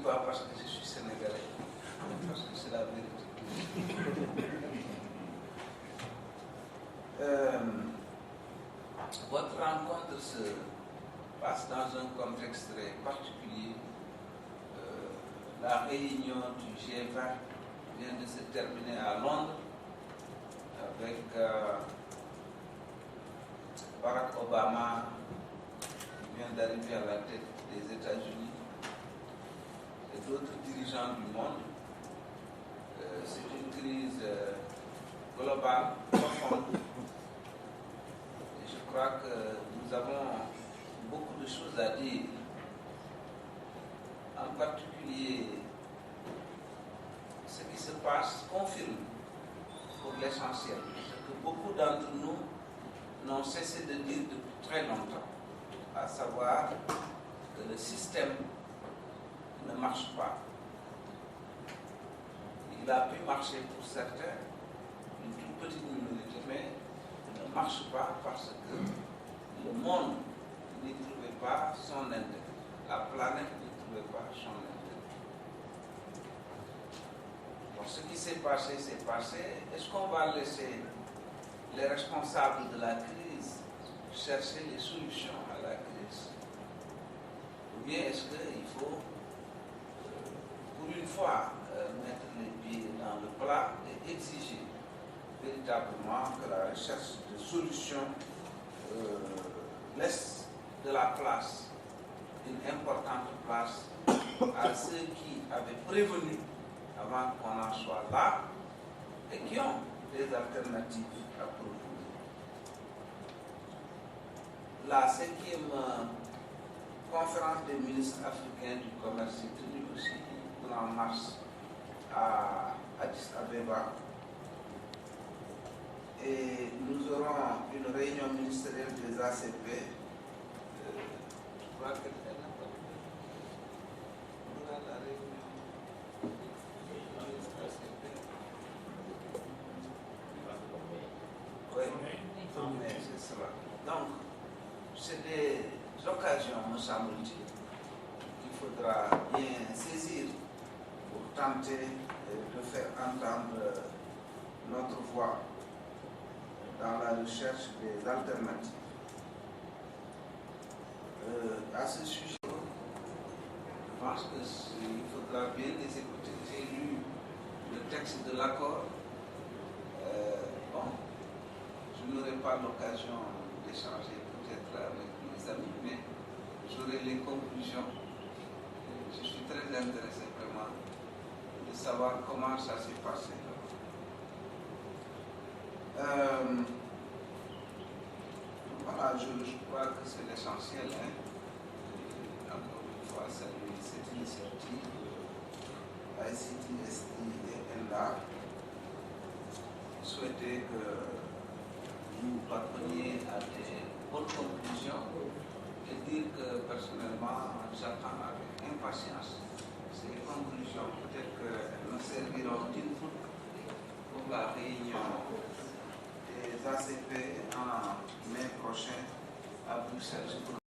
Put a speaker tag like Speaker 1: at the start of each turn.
Speaker 1: pas parce que je suis sénégalais, mais parce que c'est la vérité. Votre rencontre se passe dans un contexte très particulier. La réunion du G20 vient de se terminer à Londres avec Barack Obama qui vient d'arriver à la tête des États-Unis et d'autres dirigeants du monde. C'est une crise globale, profonde. Et je crois que nous avons beaucoup de choses à dire. En particulier, ce qui se passe confirme pour l'essentiel ce que beaucoup d'entre nous n'ont cessé de dire depuis très longtemps, à savoir que le système ne marche pas. Il a pu marcher pour certains, une toute petite minorité, mais il ne marche pas parce que le monde n'y trouvait pas son intérêt. La planète n'y trouvait pas son intérêt. Bon, ce qui s'est passé, c'est passé. Est-ce qu'on va laisser les responsables de la crise chercher les solutions à la crise? Ou bien est-ce qu'il faut, pour une fois, mettre les pieds dans le plat et exiger véritablement que la recherche de solutions laisse de la place, une importante place, à ceux qui avaient prévenu avant qu'on en soit là et qui ont des alternatives à proposer. La 5e conférence des ministres africains du commerce est tenue aussi en mars à Addis Abeba. Et nous aurons une réunion ministérielle des ACP. Je crois qu'elle n'a pas de la réunion des ACP. Oui, mais c'est cela. Donc, c'est des occasions, me semble-t-il, qu'il faudra bien saisir pour tenter de faire entendre notre voix dans la recherche des alternatives. À ce sujet, je pense qu'il faudra bien les écouter. J'ai lu le texte de l'accord. Bon, je n'aurai pas l'occasion d'échanger peut-être avec mes amis, mais j'aurai les conclusions. Je suis très intéressé vraiment de savoir comment ça s'est passé. Voilà, je crois que c'est l'essentiel. Encore une fois, saluer cette initiative ICTSD et ENDA. Souhaiter que vous parveniez à des bonnes conclusions et dire que personnellement, j'attends avec impatience ces conclusions. Peut-être qu'elles me serviront d'input pour la réunion des ACP en mai prochain à Bruxelles.